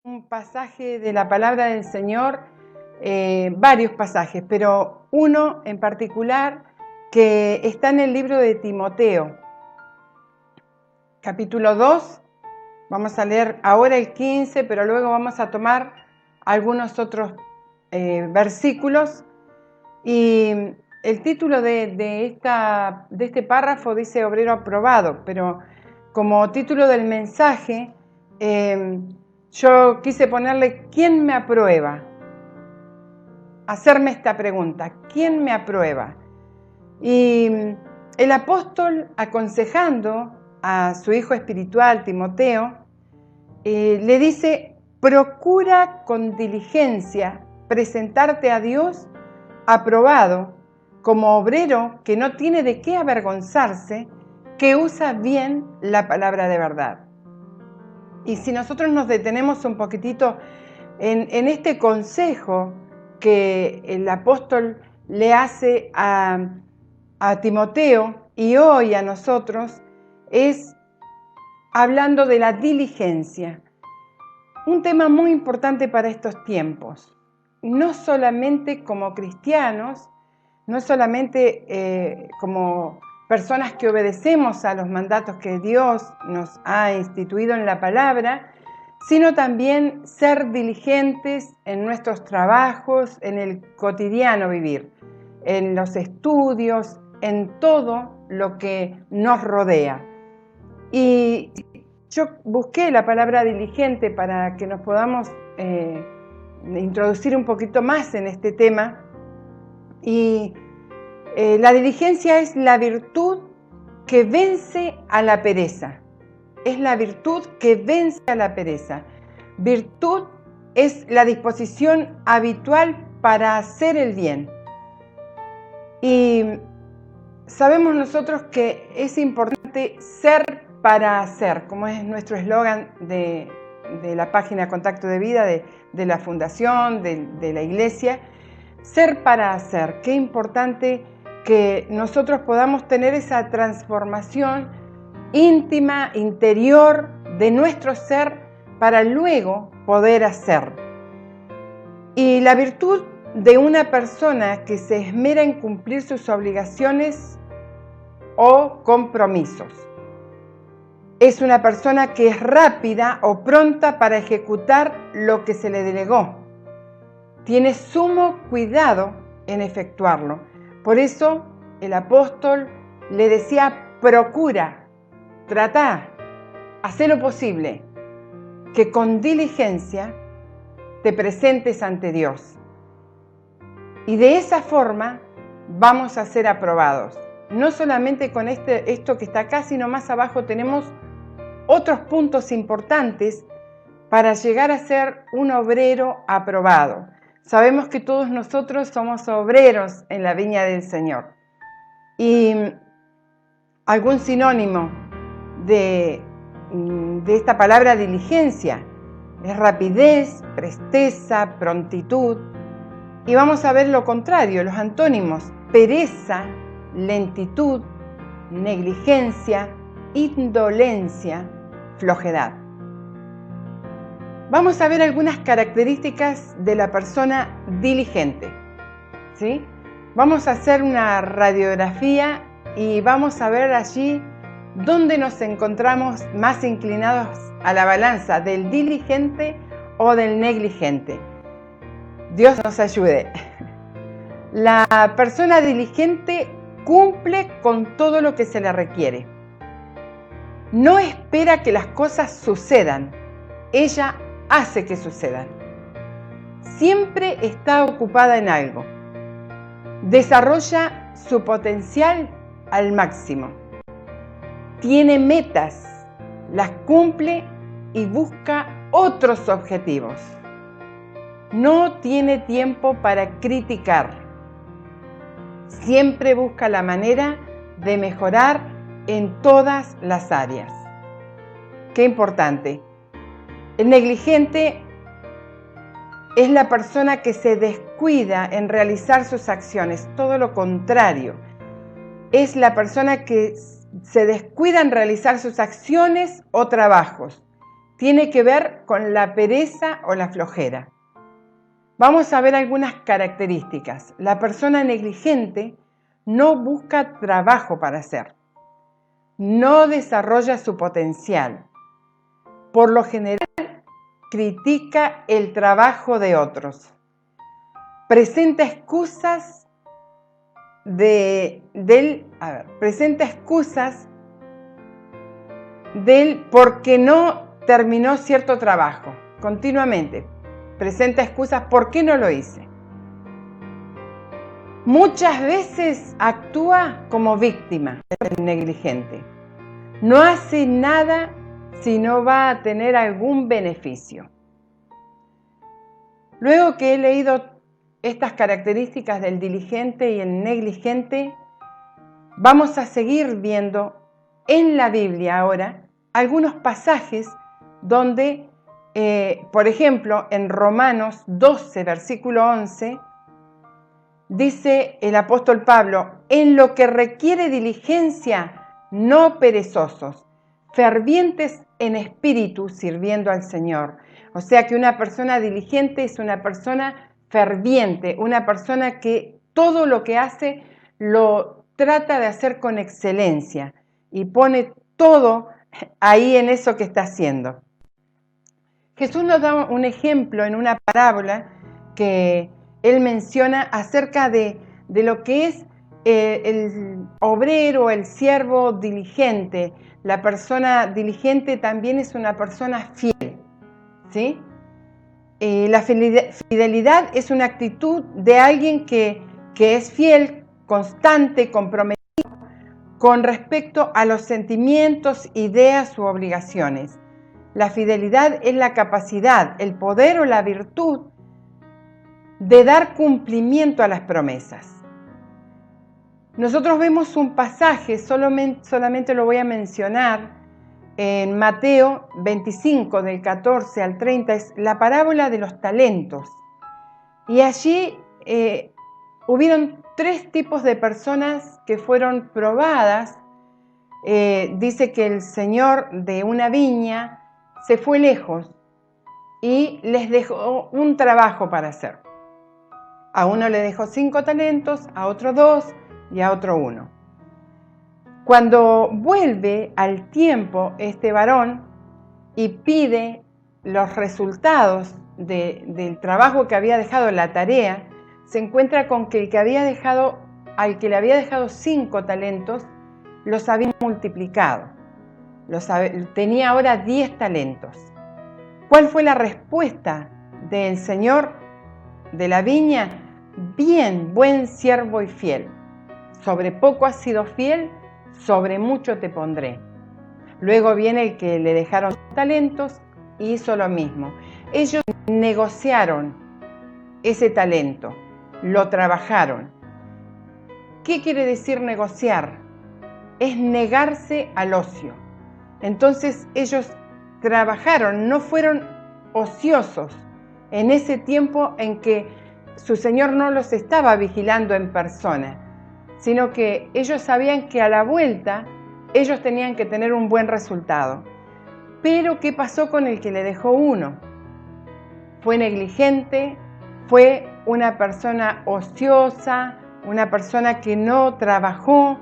un pasaje de la palabra del Señor, varios pasajes, pero uno en particular que está en el libro de Timoteo, capítulo 2. Vamos a leer ahora el 15, pero luego vamos a tomar algunos otros versículos. Y el título de este párrafo dice obrero aprobado, pero como título del mensaje yo quise ponerle ¿quién me aprueba? Hacerme esta pregunta, ¿quién me aprueba? Y el apóstol, aconsejando a su hijo espiritual Timoteo, le dice: procura con diligencia presentarte a Dios aprobado, como obrero que no tiene de qué avergonzarse, que usa bien la palabra de verdad. Y si nosotros nos detenemos un poquitito en este consejo que el apóstol le hace a Timoteo y hoy a nosotros, es hablando de la diligencia. Un tema muy importante para estos tiempos. No solamente como cristianos, no solamente como personas que obedecemos a los mandatos que Dios nos ha instituido en la palabra, sino también ser diligentes en nuestros trabajos, en el cotidiano vivir, en los estudios, en todo lo que nos rodea. Y yo busqué la palabra diligente para que nos podamos introducir un poquito más en este tema. Y la diligencia es la virtud que vence a la pereza. Es la virtud que vence a la pereza. Virtud es la disposición habitual para hacer el bien. Y sabemos nosotros que es importante ser para hacer, como es nuestro eslogan de la página Contacto de Vida, de la fundación, de la iglesia. Ser para hacer. Qué importante que nosotros podamos tener esa transformación íntima, interior de nuestro ser para luego poder hacer. Y la virtud de una persona que se esmera en cumplir sus obligaciones o compromisos. Es una persona que es rápida o pronta para ejecutar lo que se le delegó. Tiene sumo cuidado en efectuarlo. Por eso el apóstol le decía: procura, trata, haz lo posible, que con diligencia te presentes ante Dios. Y de esa forma vamos a ser aprobados. No solamente con esto que está acá, sino más abajo tenemos otros puntos importantes para llegar a ser un obrero aprobado. Sabemos que todos nosotros somos obreros en la viña del Señor. Y algún sinónimo de esta palabra diligencia es rapidez, presteza, prontitud. Y vamos a ver lo contrario, los antónimos: pereza, lentitud, negligencia, indolencia, flojedad. Vamos a ver algunas características de la persona diligente, ¿sí? Vamos a hacer una radiografía y vamos a ver allí dónde nos encontramos más inclinados a la balanza del diligente o del negligente. Dios nos ayude. La persona diligente cumple con todo lo que se le requiere. No espera que las cosas sucedan. Ella hace que sucedan. Siempre está ocupada en algo. Desarrolla su potencial al máximo. Tiene metas, las cumple y busca otros objetivos. No tiene tiempo para criticar. Siempre busca la manera de mejorar en todas las áreas. Qué importante. El negligente es la persona que se descuida en realizar sus acciones, todo lo contrario. Es la persona que se descuida en realizar sus acciones o trabajos tiene que ver con la pereza o la flojera. Vamos a ver algunas características. La persona negligente no busca trabajo para hacer, no desarrolla su potencial. Por lo general, critica el trabajo de otros. Presenta excusas del por qué no terminó cierto trabajo. Continuamente presenta excusas por qué no lo hice. Muchas veces actúa como víctima del negligente. No hace nada si no va a tener algún beneficio. Luego que he leído estas características del diligente y el negligente, vamos a seguir viendo en la Biblia ahora algunos pasajes donde, por ejemplo, en Romanos 12, versículo 11, dice el apóstol Pablo: en lo que requiere diligencia, no perezosos, fervientes en espíritu, sirviendo al Señor. O sea que una persona diligente es una persona ferviente, una persona que todo lo que hace lo trata de hacer con excelencia y pone todo ahí en eso que está haciendo. Jesús nos da un ejemplo en una parábola que él menciona acerca de lo que es el obrero, el siervo diligente. La persona diligente también es una persona fiel, ¿sí? La fidelidad es una actitud de alguien que es fiel, constante, comprometido con respecto a los sentimientos, ideas u obligaciones. La fidelidad es la capacidad, el poder o la virtud de dar cumplimiento a las promesas. Nosotros vemos un pasaje, solamente lo voy a mencionar, en Mateo 25, del 14 al 30, es la parábola de los talentos. Y allí hubieron 3 tipos de personas que fueron probadas. Dice que el señor de una viña se fue lejos y les dejó un trabajo para hacer. A uno le dejó 5 talentos, a otro 2 y a otro 1. Cuando vuelve al tiempo este varón y pide los resultados del trabajo que había dejado, la tarea, se encuentra con que al que le había dejado 5 talentos, los había multiplicado. Tenía ahora 10 talentos. ¿Cuál fue la respuesta del señor de la viña? Bien, buen siervo y fiel. Sobre poco has sido fiel, sobre mucho te pondré. Luego viene el que le dejaron talentos y hizo lo mismo. Ellos negociaron ese talento, lo trabajaron. ¿Qué quiere decir negociar? Es negarse al ocio. Entonces ellos trabajaron, no fueron ociosos en ese tiempo en que su señor no los estaba vigilando en persona, sino que ellos sabían que a la vuelta ellos tenían que tener un buen resultado. Pero ¿qué pasó con el que le dejó 1? Fue negligente, fue una persona ociosa, una persona que no trabajó,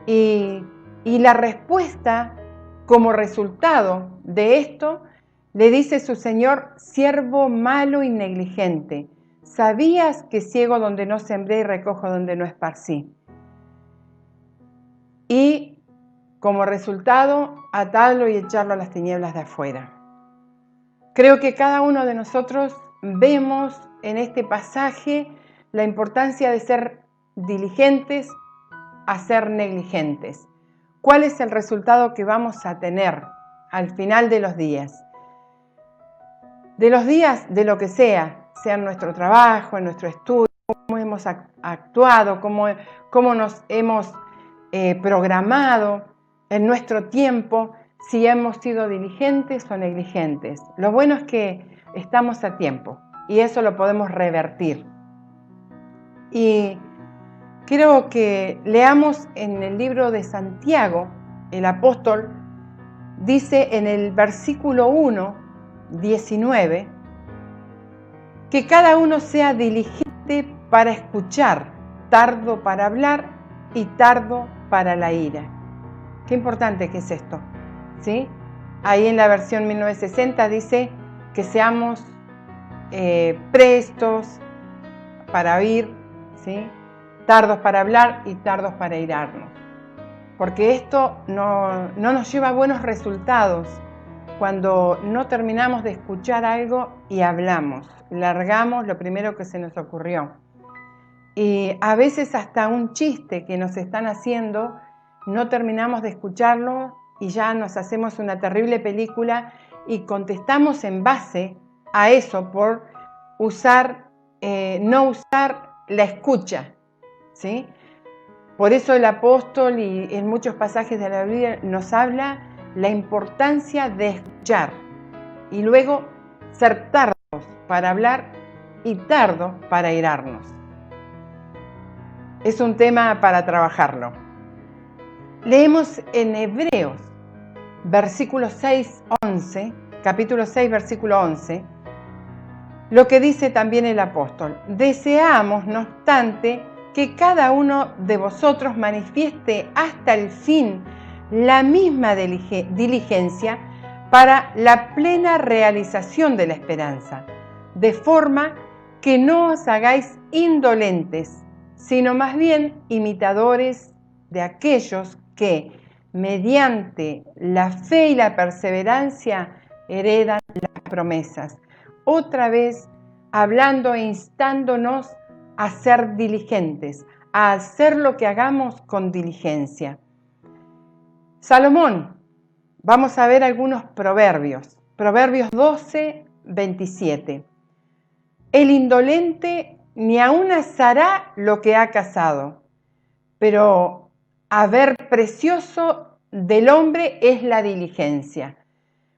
y la respuesta como resultado de esto le dice su señor: siervo malo y negligente, ¿sabías que ciego donde no sembré y recojo donde no esparcí? Y como resultado, atarlo y echarlo a las tinieblas de afuera. Creo que cada uno de nosotros vemos en este pasaje la importancia de ser diligentes a ser negligentes. ¿Cuál es el resultado que vamos a tener al final de los días? De los días de lo que sea en nuestro trabajo, en nuestro estudio, cómo hemos actuado, cómo nos hemos programado en nuestro tiempo, si hemos sido diligentes o negligentes. Lo bueno es que estamos a tiempo y eso lo podemos revertir. Y quiero que leamos en el libro de Santiago, el apóstol dice en el versículo 1, 19, que cada uno sea diligente para escuchar, tardo para hablar y tardo para la ira. Qué importante que es esto, ¿sí? Ahí en la versión 1960 dice que seamos prestos para oír, ¿sí? Tardos para hablar y tardos para irarnos. Porque esto no nos lleva a buenos resultados cuando no terminamos de escuchar algo y hablamos, largamos lo primero que se nos ocurrió. Y a veces hasta un chiste que nos están haciendo, no terminamos de escucharlo y ya nos hacemos una terrible película y contestamos en base a eso por no usar la escucha, ¿sí? Por eso el apóstol y en muchos pasajes de la Biblia nos habla la importancia de escuchar y luego ser tardos para hablar y tardos para irarnos. Es un tema para trabajarlo. Leemos en Hebreos, versículo 6, 11, capítulo 6, versículo 11, lo que dice también el apóstol. Deseamos, no obstante, que cada uno de vosotros manifieste hasta el fin la misma diligencia para la plena realización de la esperanza, de forma que no os hagáis indolentes, sino más bien imitadores de aquellos que, mediante la fe y la perseverancia, heredan las promesas. Otra vez, hablando e instándonos a ser diligentes, a hacer lo que hagamos con diligencia. Salomón, vamos a ver algunos proverbios. Proverbios 12, 27. El indolente ni aun asará lo que ha cazado, pero haber precioso del hombre es la diligencia.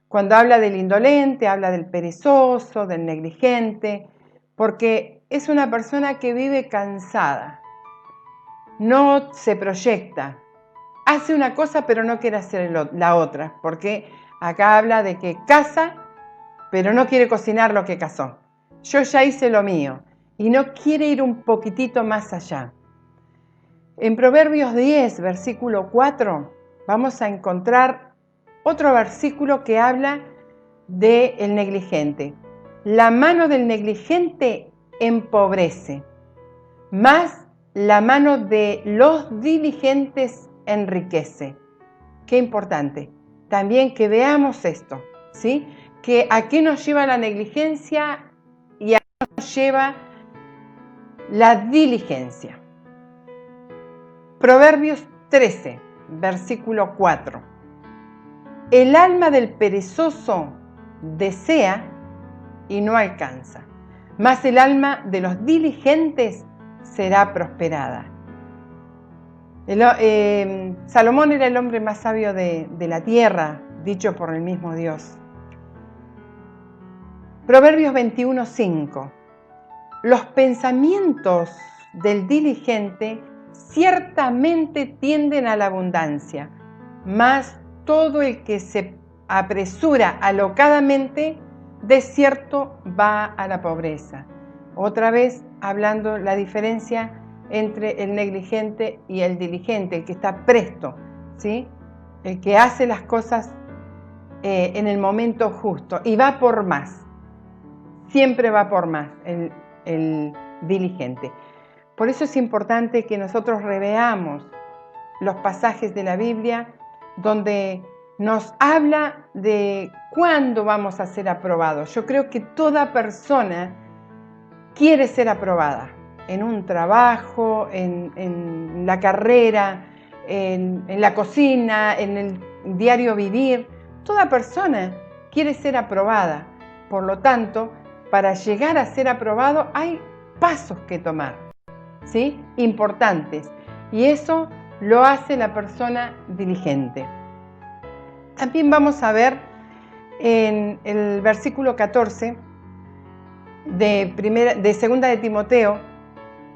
Cuando habla del indolente, habla del perezoso, del negligente, porque es una persona que vive cansada, no se proyecta, hace una cosa pero no quiere hacer la otra, porque acá habla de que caza, pero no quiere cocinar lo que cazó. Yo ya hice lo mío y no quiere ir un poquitito más allá. En Proverbios 10, versículo 4, vamos a encontrar otro versículo que habla del negligente. La mano del negligente empobrece, mas la mano de los diligentes enriquece. Qué importante. También que veamos esto, ¿sí? Que a qué nos lleva la negligencia y a qué nos lleva la diligencia. Proverbios 13, versículo 4. El alma del perezoso desea y no alcanza, mas el alma de los diligentes será prosperada. Salomón era el hombre más sabio de la tierra, dicho por el mismo Dios. Proverbios 21, 5. Los pensamientos del diligente ciertamente tienden a la abundancia, mas todo el que se apresura alocadamente, de cierto va a la pobreza. Otra vez hablando la diferencia entre el negligente y el diligente, el que está presto, ¿sí? El que hace las cosas en el momento justo y va por más. Siempre va por más el diligente. Por eso es importante que nosotros reveamos los pasajes de la Biblia donde nos habla de cuándo vamos a ser aprobados. Yo creo que toda persona quiere ser aprobada en un trabajo, en la carrera, en la cocina, en el diario vivir. Toda persona quiere ser aprobada. Por lo tanto, para llegar a ser aprobado hay pasos que tomar, ¿sí? Importantes. Y eso lo hace la persona diligente. También vamos a ver en el versículo 14 de segunda de Timoteo,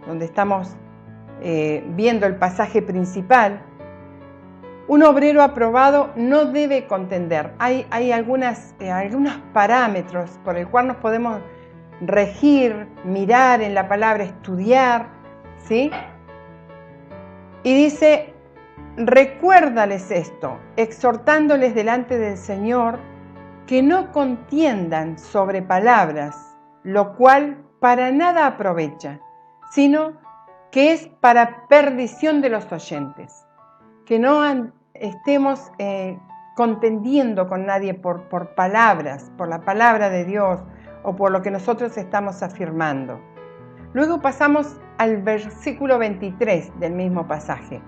donde estamos viendo el pasaje principal, Un obrero aprobado no debe contender. Hay algunos parámetros por el cual nos podemos regir, mirar en la palabra, estudiar, ¿sí? Y dice, recuérdales esto, exhortándoles delante del Señor, que no contiendan sobre palabras, lo cual para nada aprovecha, sino que es para perdición de los oyentes. Que no estemos contendiendo con nadie por palabras, por la palabra de Dios o por lo que nosotros estamos afirmando. Luego pasamos al versículo 23 del mismo pasaje.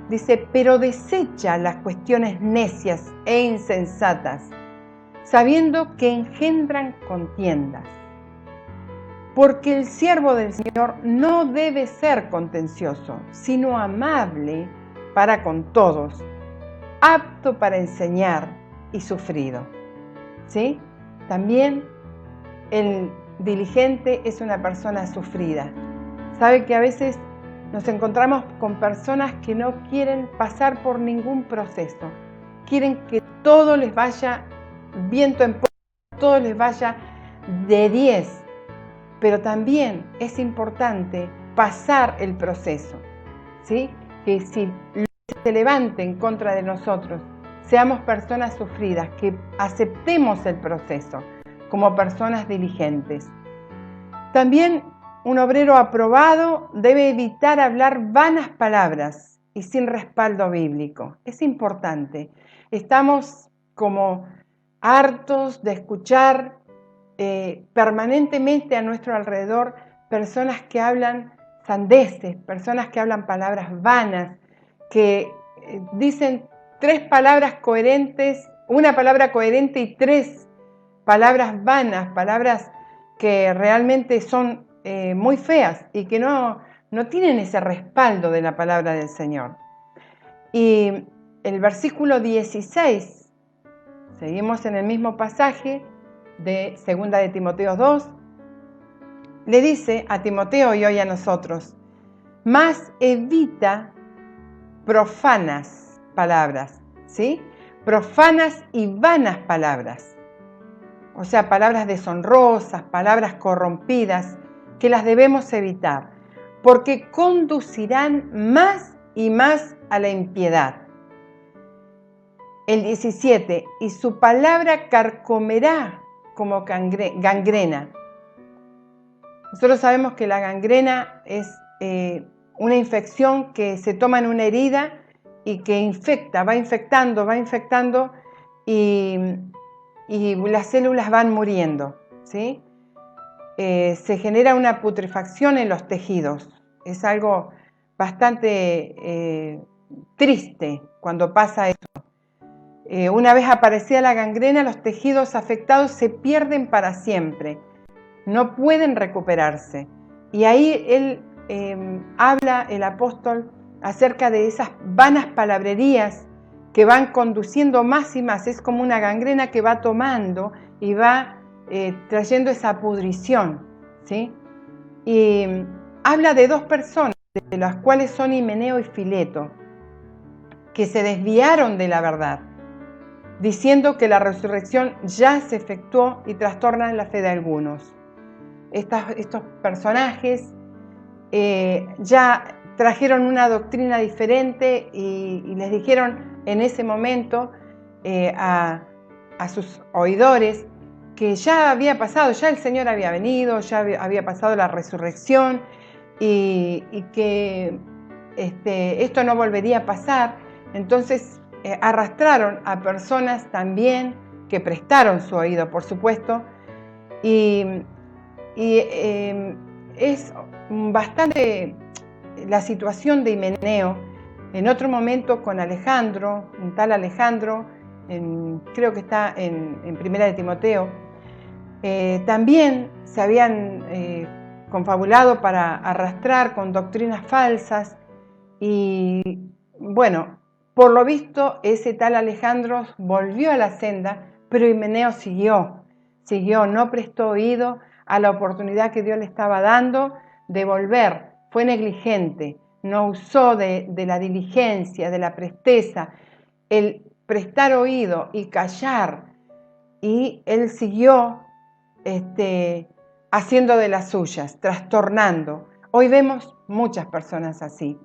Dice, pero desecha las cuestiones necias e insensatas, sabiendo que engendran contiendas. Porque el siervo del Señor no debe ser contencioso, sino amable para con todos, apto para enseñar y sufrido. ¿Sí? También el diligente es una persona sufrida. Sabe que a veces nos encontramos con personas que no quieren pasar por ningún proceso. Quieren que todo les vaya viento en popa, todo les vaya de 10. Pero también es importante pasar el proceso, ¿sí? Que si se levante en contra de nosotros, seamos personas sufridas, que aceptemos el proceso como personas diligentes. También un obrero aprobado debe evitar hablar vanas palabras y sin respaldo bíblico. Es importante. Estamos como hartos de escuchar permanentemente a nuestro alrededor personas que hablan sandeces, personas que hablan palabras vanas, que dicen 3 palabras coherentes, una palabra coherente y 3 palabras vanas, palabras que realmente son muy feas y que no tienen ese respaldo de la palabra del Señor. Y el versículo 16, seguimos en el mismo pasaje de 2 de Timoteo 2, le dice a Timoteo y hoy a nosotros, más evita profanas palabras, ¿sí? Profanas y vanas palabras. O sea, palabras deshonrosas, palabras corrompidas, que las debemos evitar, porque conducirán más y más a la impiedad. El 17, y su palabra carcomerá como gangrena. Nosotros sabemos que la gangrena es una infección que se toma en una herida y que infecta, va infectando y las células van muriendo, ¿sí? Se genera una putrefacción en los tejidos. Es algo bastante triste cuando pasa eso. Una vez aparecida la gangrena, los tejidos afectados se pierden para siempre, no pueden recuperarse. Y ahí él habla, el apóstol, acerca de esas vanas palabrerías que van conduciendo más y más. Es como una gangrena que va tomando y va trayendo esa pudrición, ¿sí? Y habla de 2 personas, de las cuales son Himeneo y Fileto, que se desviaron de la verdad, diciendo que la resurrección ya se efectuó y trastornan la fe de algunos. Estos personajes ya trajeron una doctrina diferente y les dijeron en ese momento a sus oidores que ya había pasado, ya el Señor había venido, ya había pasado la resurrección y que esto no volvería a pasar. Entonces arrastraron a personas también que prestaron su oído, por supuesto, y es bastante la situación de Himeneo. En otro momento con Alejandro, un tal Alejandro, creo que está en 1 de Timoteo, también se habían confabulado para arrastrar con doctrinas falsas y bueno, por lo visto ese tal Alejandro volvió a la senda, pero Himeneo siguió, no prestó oído a la oportunidad que Dios le estaba dando de volver, fue negligente, no usó de la diligencia, de la presteza el prestar oído y callar, y él siguió haciendo de las suyas, trastornando. Hoy vemos muchas personas así.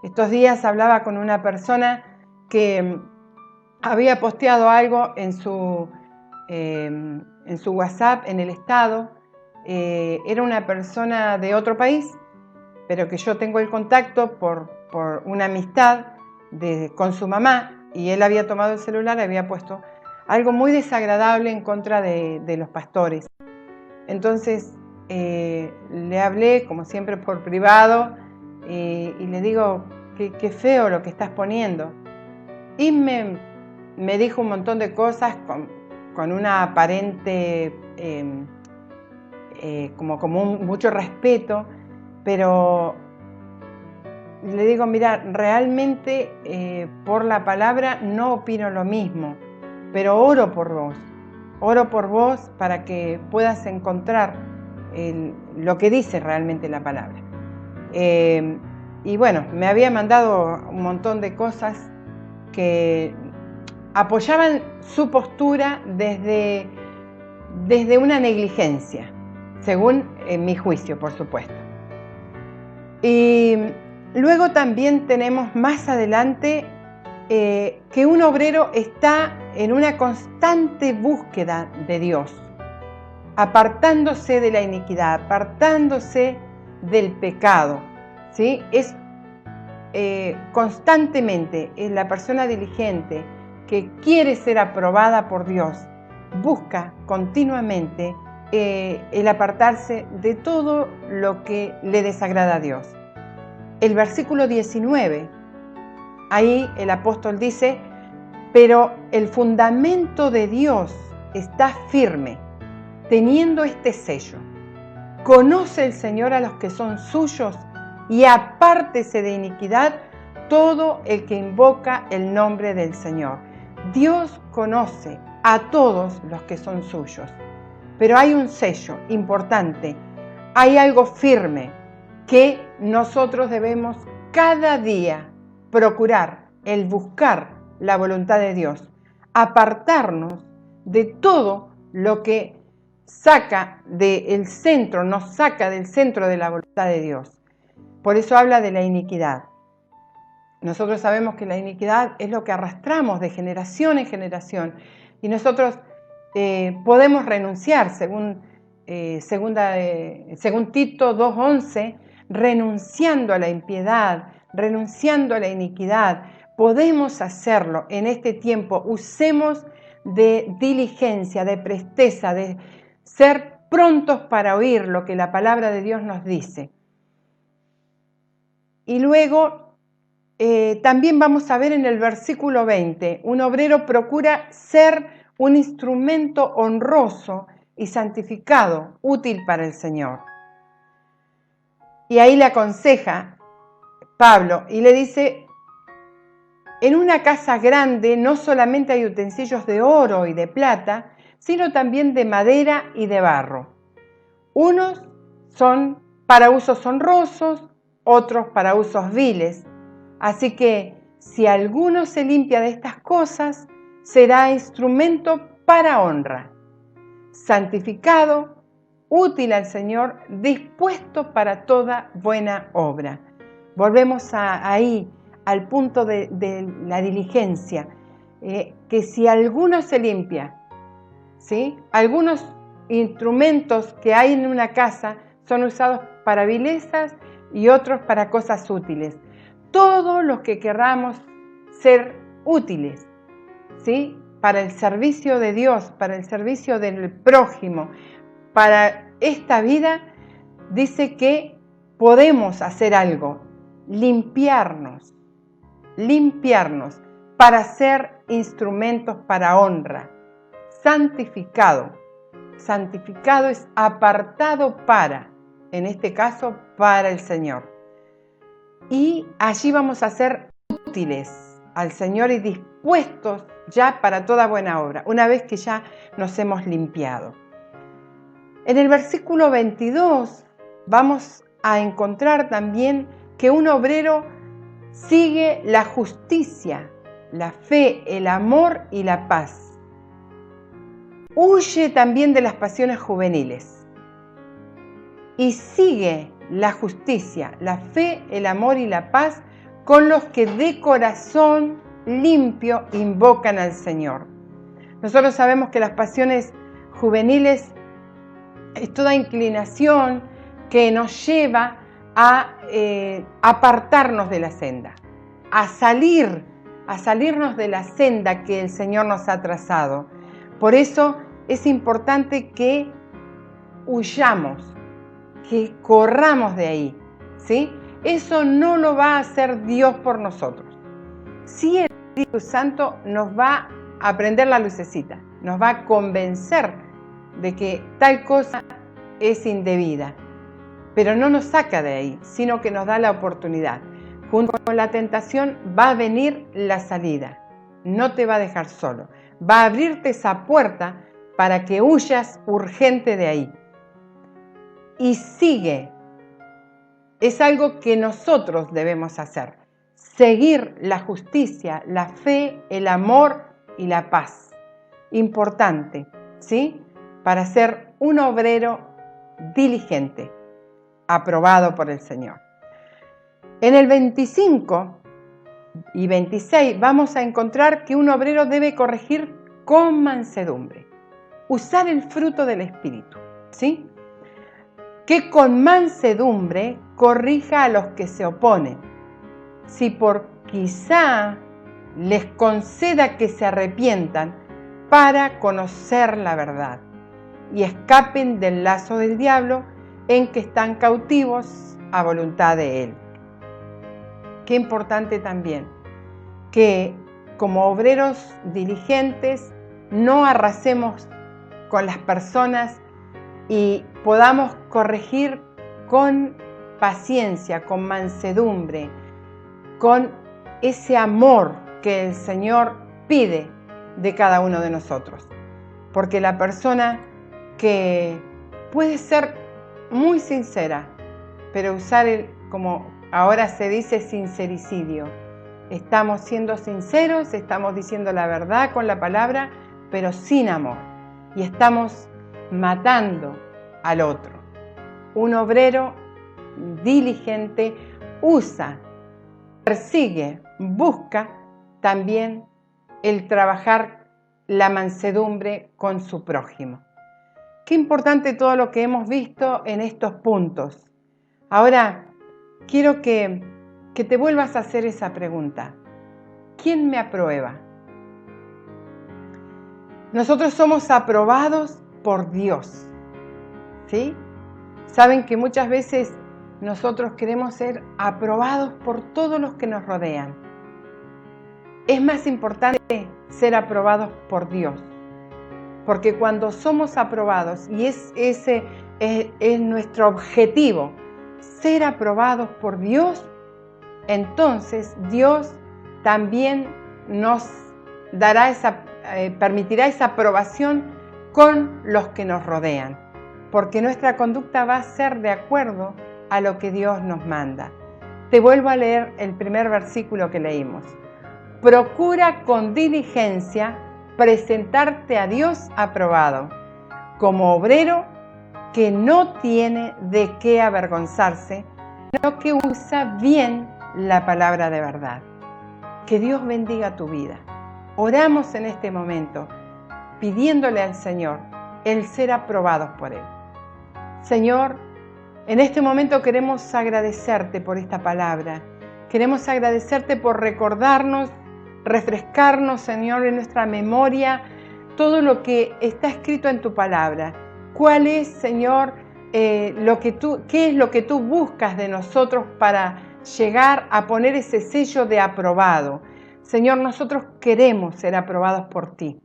Estos días hablaba con una persona que había posteado algo en su WhatsApp, en el estado. Era una persona de otro país, pero que yo tengo el contacto por una amistad con su mamá, y él había tomado el celular y había puesto algo muy desagradable en contra de los pastores. Entonces le hablé, como siempre, por privado, y le digo, qué feo lo que estás poniendo. Y me dijo un montón de cosas con una aparente, mucho respeto, pero le digo, mira, realmente por la palabra no opino lo mismo, pero oro por vos para que puedas encontrar lo que dice realmente la palabra. Y bueno, me había mandado un montón de cosas que apoyaban su postura desde una negligencia, según mi juicio, por supuesto. Y luego también tenemos más adelante que un obrero está en una constante búsqueda de Dios, apartándose de la iniquidad, apartándose del pecado, ¿sí? Es constantemente la persona diligente que quiere ser aprobada por Dios, busca continuamente el apartarse de todo lo que le desagrada a Dios. El versículo 19, ahí el apóstol dice, pero el fundamento de Dios está firme, teniendo este sello. Conoce el Señor a los que son suyos y apártese de iniquidad todo el que invoca el nombre del Señor. Dios conoce a todos los que son suyos, pero hay un sello importante, hay algo firme que nosotros debemos cada día procurar, el buscar la voluntad de Dios, apartarnos de todo lo que saca del centro, nos saca del centro de la voluntad de Dios. Por eso habla de la iniquidad. Nosotros sabemos que la iniquidad es lo que arrastramos de generación en generación, y nosotros podemos renunciar, según Tito 2:11, renunciando a la impiedad, renunciando a la iniquidad. Podemos hacerlo en este tiempo. Usemos de diligencia, de presteza, de ser prontos para oír lo que la palabra de Dios nos dice. Y luego también vamos a ver en el versículo 20, un obrero procura ser un instrumento honroso y santificado, útil para el Señor. Y ahí le aconseja Pablo y le dice, en una casa grande no solamente hay utensilios de oro y de plata, sino también de madera y de barro. Unos son para usos honrosos, otros para usos viles. Así que si alguno se limpia de estas cosas, será instrumento para honra, santificado, útil al Señor, dispuesto para toda buena obra. Volvemos ahí al punto de la diligencia, que si alguno se limpia, ¿sí? Algunos instrumentos que hay en una casa son usados para vilezas y otros para cosas útiles. Todos los que querramos ser útiles, ¿sí? Para el servicio de Dios, para el servicio del prójimo, para esta vida, dice que podemos hacer algo, limpiarnos para ser instrumentos para honra. Santificado es apartado para, en este caso, para el Señor. Y allí vamos a ser útiles al Señor y dispuestos ya para toda buena obra, una vez que ya nos hemos limpiado. En el versículo 22 vamos a encontrar también que un obrero sigue la justicia la fe, el amor y la paz. Huye también de las pasiones juveniles y sigue la justicia, la fe, el amor y la paz con los que de corazón limpio invocan al Señor. Nosotros sabemos que las pasiones juveniles es toda inclinación que nos lleva a apartarnos de la senda, a salirnos de la senda que el Señor nos ha trazado. Por eso es importante que huyamos, que corramos de ahí, ¿sí? Eso no lo va a hacer Dios por nosotros. Sí, el Espíritu Santo nos va a prender la lucecita, nos va a convencer de que tal cosa es indebida, pero no nos saca de ahí, sino que nos da la oportunidad. Junto con la tentación va a venir la salida, no te va a dejar solo, va a abrirte esa puerta para que huyas urgente de ahí. Y sigue, es algo que nosotros debemos hacer, seguir la justicia, la fe, el amor y la paz. Importante, ¿sí? Para ser un obrero diligente, aprobado por el Señor. En el 25 y 26 vamos a encontrar que un obrero debe corregir con mansedumbre, usar el fruto del Espíritu, ¿sí? Que con mansedumbre corrija a los que se oponen, si por quizá les conceda que se arrepientan para conocer la verdad y escapen del lazo del diablo en que están cautivos a voluntad de él. Qué importante también que como obreros diligentes no arrasemos con las personas y podamos corregir con paciencia, con mansedumbre, con ese amor que el Señor pide de cada uno de nosotros. Porque la persona que puede ser muy sincera, pero usar como ahora se dice, sincericidio. Estamos siendo sinceros, estamos diciendo la verdad con la palabra, pero sin amor. Y estamos matando al otro. Un obrero diligente usa, persigue, busca también el trabajar la mansedumbre con su prójimo. Qué importante todo lo que hemos visto en estos puntos. Ahora, quiero que te vuelvas a hacer esa pregunta. ¿Quién me aprueba? Nosotros somos aprobados por Dios, ¿sí? Saben que muchas veces nosotros queremos ser aprobados por todos los que nos rodean. Es más importante ser aprobados por Dios, porque cuando somos aprobados, y ese es nuestro objetivo, ser aprobados por Dios, entonces Dios también nos dará permitirá esa aprobación con los que nos rodean, porque nuestra conducta va a ser de acuerdo a lo que Dios nos manda. Te vuelvo a leer el primer versículo que leímos. Procura con diligencia presentarte a Dios aprobado, como obrero que no tiene de qué avergonzarse, sino que usa bien la palabra de verdad. Que Dios bendiga tu vida. Oramos en este momento, pidiéndole al Señor el ser aprobados por Él. Señor, en este momento queremos agradecerte por esta palabra. Queremos agradecerte por recordarnos, refrescarnos, Señor, en nuestra memoria todo lo que está escrito en tu palabra. ¿Cuál es, Señor, qué es lo que tú buscas de nosotros para llegar a poner ese sello de aprobado? Señor, nosotros queremos ser aprobados por ti.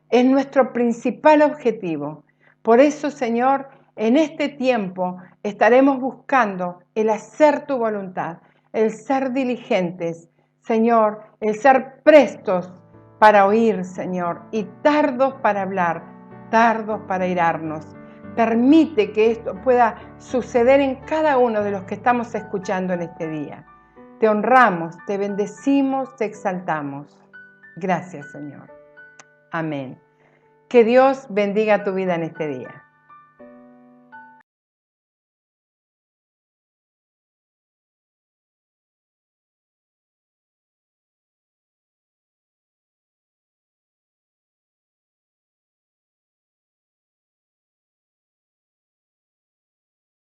Es nuestro principal objetivo. Por eso, Señor, en este tiempo estaremos buscando el hacer tu voluntad, el ser diligentes, Señor, el ser prestos para oír, Señor, y tardos para hablar, tardos para irarnos. Permite que esto pueda suceder en cada uno de los que estamos escuchando en este día. te honramos, te bendecimos, te exaltamos. Gracias, Señor. Amén. Que Dios bendiga tu vida en este día.